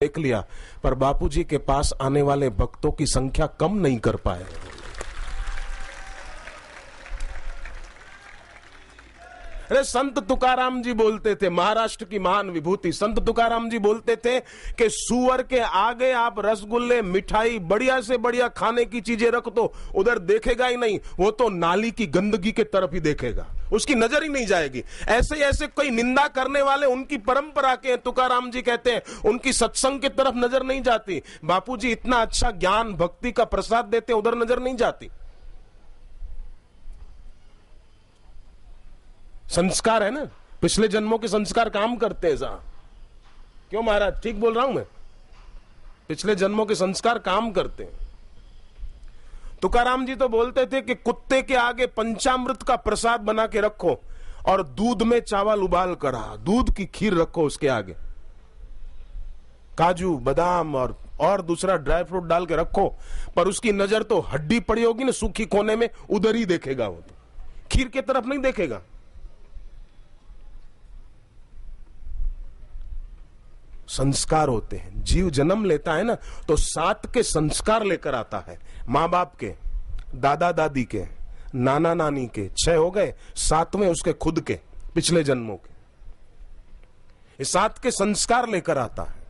देख लिया, पर बापूजी के पास आने वाले भक्तों की संख्या कम नहीं कर पाए। अरे संत तुकाराम जी बोलते थे, महाराष्ट्र की महान विभूति संत तुकाराम जी बोलते थे कि सूअर के आगे आप रसगुल्ले, मिठाई, बढ़िया से बढ़िया खाने की चीजें रख दो, उधर देखेगा ही नहीं, वो तो नाली की गंदगी के तरफ ही देखेगा, उसकी नजर ही नहीं जाएगी। ऐसे ऐसे कोई निंदा करने वाले उनकी परंपरा के, तुकाराम जी कहते हैं, उनकी सत्संग की तरफ नजर नहीं जाती। बापूजी इतना अच्छा ज्ञान भक्ति का प्रसाद देते, उधर नजर नहीं जाती। संस्कार है ना, पिछले जन्मों के संस्कार काम करते हैं साहब। क्यों महाराज, ठीक बोल रहा हूं मैं? पिछले जन्मों के संस्कार काम करते हैं। तुकाराम जी तो बोलते थे कि कुत्ते के आगे पंचामृत का प्रसाद बना के रखो और दूध में चावल उबाल कर, दूध की खीर रखो उसके आगे, काजू बादाम और दूसरा ड्राई फ्रूट डाल के रखो, पर उसकी नजर तो हड्डी पड़ी होगी ना सूखी कोने में, उधर ही देखेगा, वो तो खीर की तरफ नहीं देखेगा। संस्कार होते हैं। जीव जन्म लेता है ना तो 7 के संस्कार लेकर आता है, मां बाप के, दादा दादी के, नाना नानी के, 6 हो गए, 7वें उसके खुद के, पिछले जन्मों के। ये 7 के संस्कार लेकर आता है।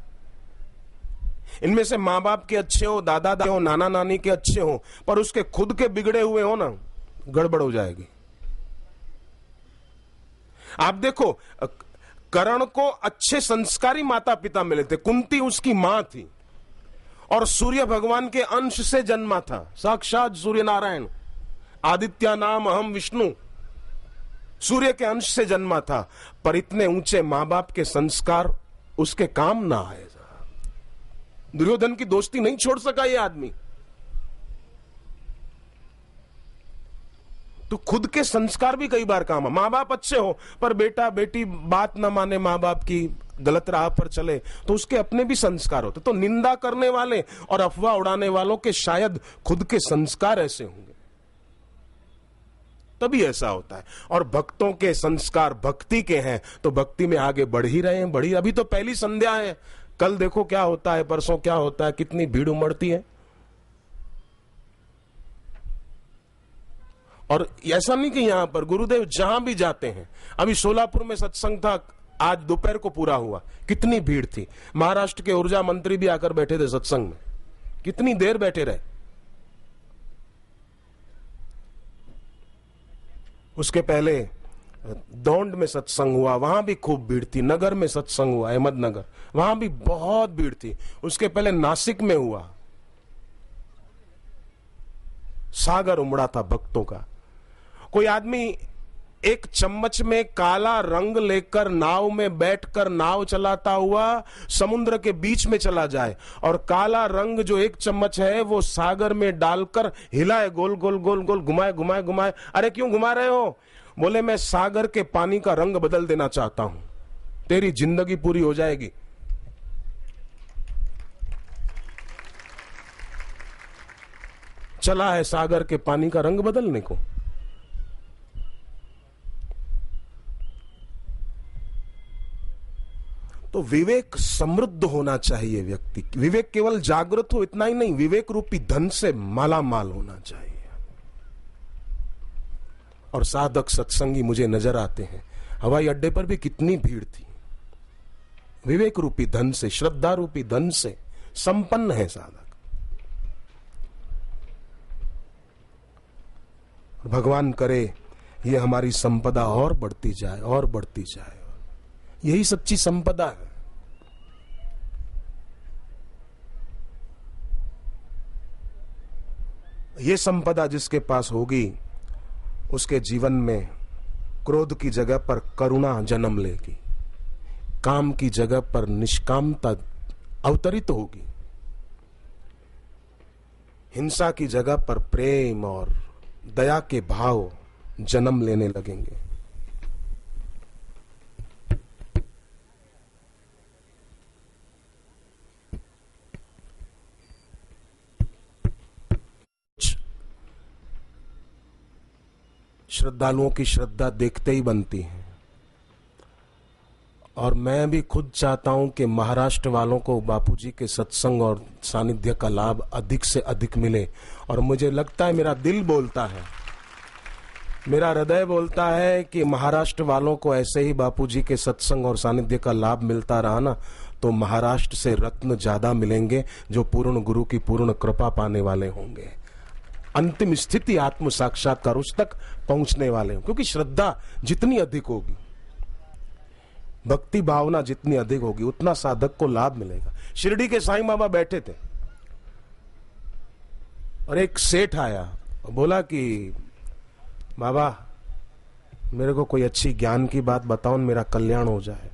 इनमें से मां बाप के अच्छे हो, दादा दादी हो, नाना नानी के अच्छे हो, पर उसके खुद के बिगड़े हुए हो ना, गड़बड़ हो जाएगी। आप देखो, कर्ण को अच्छे संस्कारी माता पिता मिले थे, कुंती उसकी मां थी और सूर्य भगवान के अंश से जन्मा था, साक्षात सूर्य नारायण, आदित्य नाम अहम विष्णु, सूर्य के अंश से जन्मा था, पर इतने ऊंचे मां बाप के संस्कार उसके काम ना आए। दुर्योधन की दोस्ती नहीं छोड़ सका ये आदमी। तो खुद के संस्कार भी कई बार काम है। मां बाप अच्छे हो पर बेटा बेटी बात ना माने, मां बाप की गलत राह पर चले, तो उसके अपने भी संस्कार होते। तो निंदा करने वाले और अफवाह उड़ाने वालों के शायद खुद के संस्कार ऐसे होंगे, तभी ऐसा होता है। और भक्तों के संस्कार भक्ति के हैं तो भक्ति में आगे बढ़ ही रहे हैं, बढ़ी। अभी तो पहली संध्या है, कल देखो क्या होता है, परसों क्या होता है, कितनी भीड़ उमड़ती है। और ऐसा नहीं कि यहां पर गुरुदेव जहां भी जाते हैं, अभी सोलापुर में सत्संग था, आज दोपहर को पूरा हुआ, कितनी भीड़ थी। महाराष्ट्र के ऊर्जा मंत्री भी आकर बैठे थे सत्संग में, कितनी देर बैठे रहे। उसके पहले दौंड में सत्संग हुआ, वहां भी खूब भीड़ थी। नगर में सत्संग हुआ, अहमदनगर, वहां भी बहुत भीड़ थी। उसके पहले नासिक में हुआ, सागर उमड़ा था भक्तों का। कोई आदमी एक चम्मच में काला रंग लेकर नाव में बैठकर नाव चलाता हुआ समुद्र के बीच में चला जाए और काला रंग जो एक चम्मच है वो सागर में डालकर हिलाए, गोल गोल गोल गोल घुमाए घुमाए घुमाए। अरे क्यों घुमा रहे हो? बोले मैं सागर के पानी का रंग बदल देना चाहता हूं, तेरी जिंदगी पूरी हो जाएगी। चला है सागर के पानी का रंग बदलने को। तो विवेक समृद्ध होना चाहिए व्यक्ति। विवेक केवल जागृत हो इतना ही नहीं, विवेक रूपी धन से माला माल होना चाहिए। और साधक सत्संगी मुझे नजर आते हैं, हवाई अड्डे पर भी कितनी भीड़ थी। विवेक रूपी धन से, श्रद्धा रूपी धन से संपन्न है साधक। भगवान करे ये हमारी संपदा और बढ़ती जाए और बढ़ती जाए। यही सच्ची संपदा है। ये संपदा जिसके पास होगी उसके जीवन में क्रोध की जगह पर करुणा जन्म लेगी, काम की जगह पर निष्कामता अवतरित होगी, हिंसा की जगह पर प्रेम और दया के भाव जन्म लेने लगेंगे। श्रद्धालुओं की श्रद्धा देखते ही बनती है और मैं भी खुद चाहता हूं कि महाराष्ट्र वालों को बापूजी के सत्संग और सानिध्य का लाभ अधिक से अधिक मिले। और मुझे लगता है, मेरा दिल बोलता है, मेरा हृदय बोलता है कि महाराष्ट्र वालों को ऐसे ही बापूजी के सत्संग और सानिध्य का लाभ मिलता रहा ना, तो महाराष्ट्र से रत्न ज्यादा मिलेंगे जो पूर्ण गुरु की पूर्ण कृपा पाने वाले होंगे। अंतिम स्थिति आत्म साक्षात्कार, उस तक पहुंचने वाले हों। क्योंकि श्रद्धा जितनी अधिक होगी, भक्ति भावना जितनी अधिक होगी, उतना साधक को लाभ मिलेगा। शिरडी के साईं बाबा बैठे थे और एक सेठ आया और बोला कि बाबा मेरे को कोई अच्छी ज्ञान की बात बताओ, मेरा कल्याण हो जाए।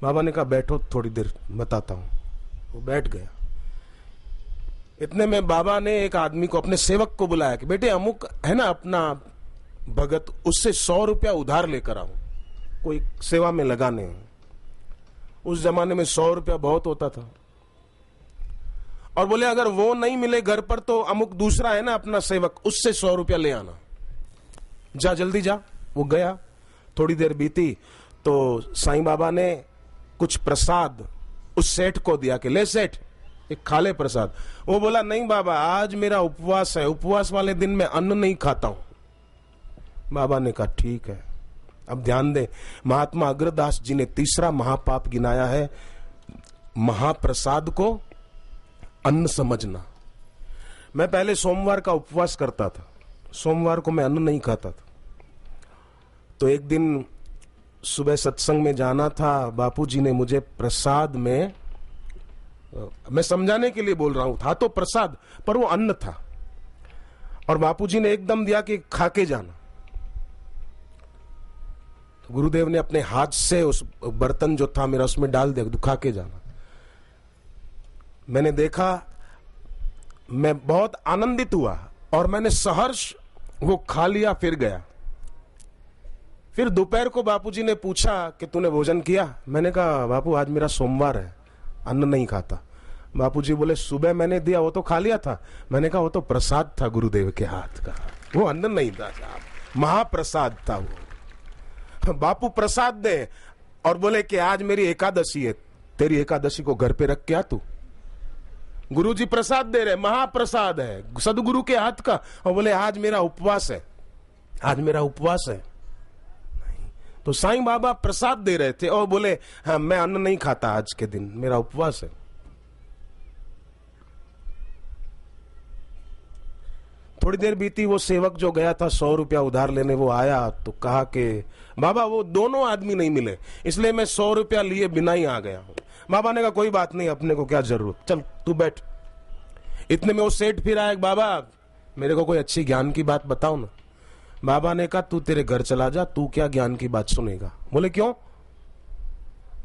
बाबा ने कहा बैठो थोड़ी देर बताता हूं। वो बैठ गया। इतने में बाबा ने एक आदमी को, अपने सेवक को बुलाया कि बेटे अमुक है ना अपना भगत, उससे 100 रुपया उधार लेकर आओ, कोई सेवा में लगाने। उस जमाने में 100 रुपया बहुत होता था। और बोले अगर वो नहीं मिले घर पर तो अमुक दूसरा है ना अपना सेवक, उससे 100 रुपया ले आना, जा जल्दी जा। वो गया। थोड़ी देर बीती तो साईं बाबा ने कुछ प्रसाद उस सेठ को दिया कि ले सेठ एक खा ले प्रसाद। वो बोला नहीं बाबा आज मेरा उपवास है, उपवास वाले दिन मैं अन्न नहीं खाता हूं। बाबा ने कहा ठीक है। अब ध्यान दे, महात्मा अग्रदास जी ने तीसरा महापाप गिनाया है, महाप्रसाद को अन्न समझना। मैं पहले सोमवार का उपवास करता था, सोमवार को मैं अन्न नहीं खाता था। तो एक दिन सुबह सत्संग में जाना था, बापूजी ने मुझे प्रसाद में, मैं समझाने के लिए बोल रहा हूं, था तो प्रसाद पर वो अन्न था, और बापूजी ने एकदम दिया कि खा के जाना। तो गुरुदेव ने अपने हाथ से उस बर्तन जो था मेरा उसमें डाल दिया, खा के जाना। मैंने देखा, मैं बहुत आनंदित हुआ और मैंने सहर्ष वो खा लिया, फिर गया। फिर दोपहर को बापूजी ने पूछा कि तूने भोजन किया? मैंने कहा बापू आज मेरा सोमवार है, अन्न नहीं खाता। बापूजी बोले सुबह मैंने दिया वो तो खा लिया था। मैंने कहा वो तो प्रसाद था गुरुदेव के हाथ का, वो अन्न नहीं था साहब, महाप्रसाद था वो। बापू प्रसाद दे और बोले कि आज मेरी एकादशी है, तेरी एकादशी को घर पे रख के आ तू। गुरुजी प्रसाद दे रहे, महाप्रसाद है सदगुरु के हाथ का, और बोले आज मेरा उपवास है, आज मेरा उपवास है। नहीं तो साईं बाबा प्रसाद दे रहे थे और बोले हाँ मैं अन्न नहीं खाता आज के दिन, मेरा उपवास है। थोड़ी देर बीती, वो सेवक जो गया था 100 रुपया उधार लेने, वो आया तो कहा कि बाबा वो दोनों आदमी नहीं मिले, इसलिए मैं 100 रुपया लिए बिना ही आ गया हूं। बाबा ने कहा कोई बात नहीं, अपने को क्या जरूरत, चल तू बैठ। इतने में वो सेठ फिर आया, बाबा मेरे को कोई अच्छी ज्ञान की बात बताओ ना। बाबा ने कहा तू तेरे घर चला जा, तू क्या ज्ञान की बात सुनेगा। बोले क्यों?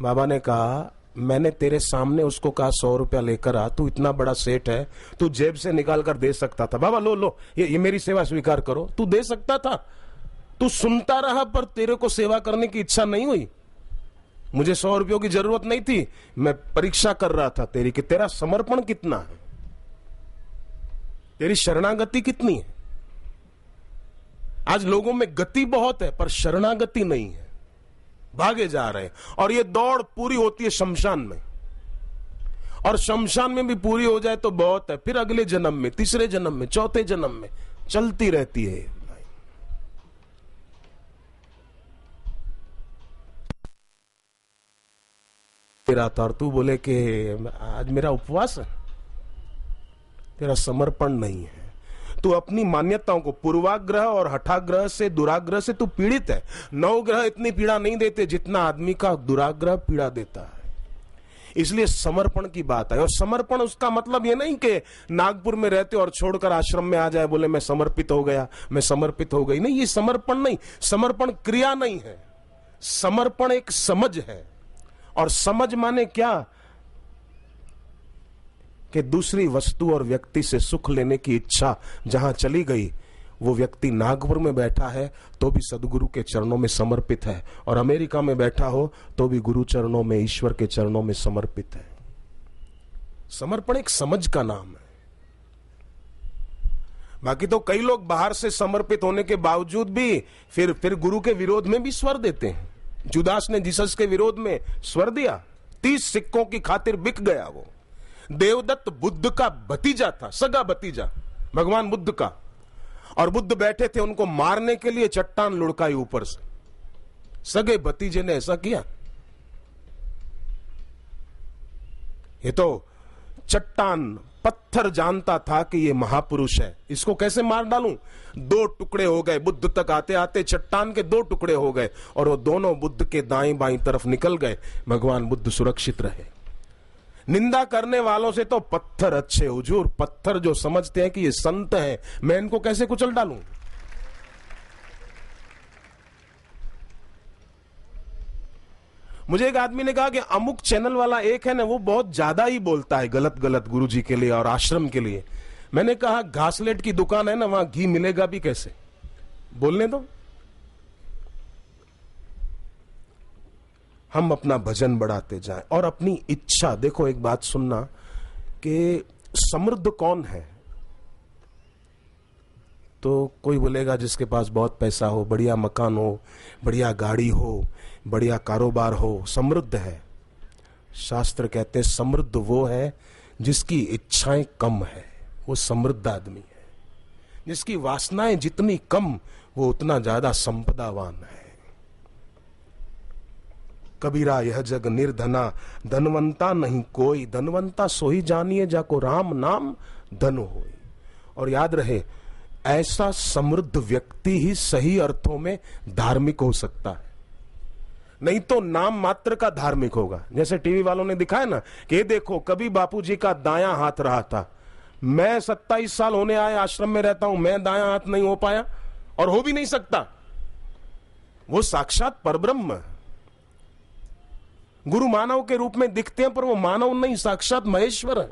बाबा ने कहा मैंने तेरे सामने उसको कहा 100 रुपया लेकर आ, तू इतना बड़ा सेठ है, तू जेब से निकाल कर दे सकता था। बाबा लो लो ये मेरी सेवा स्वीकार करो, तू दे सकता था, तू सुनता रहा पर तेरे को सेवा करने की इच्छा नहीं हुई। मुझे 100 रुपयों की जरूरत नहीं थी, मैं परीक्षा कर रहा था तेरी कि तेरा समर्पण कितना है, तेरी शरणागति कितनी है। आज लोगों में गति बहुत है पर शरणागति नहीं है, भागे जा रहे हैं। और ये दौड़ पूरी होती है शमशान में, और शमशान में भी पूरी हो जाए तो बहुत है, फिर अगले जन्म में, तीसरे जन्म में, चौथे जन्म में चलती रहती है। तेरा था और तू बोले कि आज मेरा उपवास है, तेरा समर्पण नहीं है। तू अपनी मान्यताओं को, पूर्वाग्रह और हठाग्रह से, दुराग्रह से तू पीड़ित है। नवग्रह इतनी पीड़ा नहीं देते जितना आदमी का दुराग्रह पीड़ा देता है। इसलिए समर्पण की बात है। और समर्पण उसका मतलब ये नहीं कि नागपुर में रहते और छोड़कर आश्रम में आ जाए, बोले मैं समर्पित हो गया, मैं समर्पित हो गई। नहीं, ये समर्पण नहीं, समर्पण क्रिया नहीं है, समर्पण एक समझ है। और समझ माने क्या कि दूसरी वस्तु और व्यक्ति से सुख लेने की इच्छा जहां चली गई, वो व्यक्ति नागपुर में बैठा है तो भी सदगुरु के चरणों में समर्पित है, और अमेरिका में बैठा हो तो भी गुरु चरणों में, ईश्वर के चरणों में समर्पित है। समर्पण एक समझ का नाम है। बाकी तो कई लोग बाहर से समर्पित होने के बावजूद भी फिर गुरु के विरोध में भी स्वर देते हैं। जुदास ने जीसस के विरोध में स्वर दिया, 30 सिक्कों की खातिर बिक गया वो। देवदत्त बुद्ध का भतीजा था, सगा भतीजा भगवान बुद्ध का, और बुद्ध बैठे थे उनको मारने के लिए, चट्टान लुढ़काई ऊपर से। सगे भतीजे ने ऐसा किया। ये तो चट्टान पत्थर जानता था कि ये महापुरुष है, इसको कैसे मार डालूं। 2 टुकड़े हो गए, बुद्ध तक आते आते चट्टान के 2 टुकड़े हो गए और वो दोनों बुद्ध के दाएं बाएं तरफ निकल गए। भगवान बुद्ध सुरक्षित रहे। निंदा करने वालों से तो पत्थर अच्छे हुजूर, पत्थर जो समझते हैं कि ये संत हैं, मैं इनको कैसे कुचल डालूं। मुझे एक आदमी ने कहा कि अमुक चैनल वाला एक है ना, वो बहुत ज्यादा ही बोलता है गलत गलत गुरुजी के लिए और आश्रम के लिए। मैंने कहा घासलेट की दुकान है ना, वहां घी मिलेगा भी कैसे, बोलने दो। हम अपना भजन बढ़ाते जाएं और अपनी इच्छा। देखो एक बात सुनना कि समृद्ध कौन है, तो कोई बोलेगा जिसके पास बहुत पैसा हो, बढ़िया मकान हो, बढ़िया गाड़ी हो, बढ़िया कारोबार हो, समृद्ध है। शास्त्र कहते हैं समृद्ध वो है जिसकी इच्छाएं कम है, वो समृद्ध आदमी है। जिसकी वासनाएं जितनी कम, वो उतना ज्यादा संपदावान है। कबीरा यह जग निर्धना, धनवंता नहीं कोई, धनवंता सोई जानिए जाको राम नाम धन होई। और याद रहे, ऐसा समृद्ध व्यक्ति ही सही अर्थों में धार्मिक हो सकता है, नहीं तो नाम मात्र का धार्मिक होगा। जैसे टीवी वालों ने दिखाया ना कि ये देखो कभी बापूजी का दायां हाथ रहा था, मैं 27 साल होने आए आश्रम में रहता हूं, मैं दायां हाथ नहीं हो पाया और हो भी नहीं सकता। वो साक्षात परब्रह्म गुरु मानव के रूप में दिखते हैं, पर वो मानव नहीं, साक्षात महेश्वर है।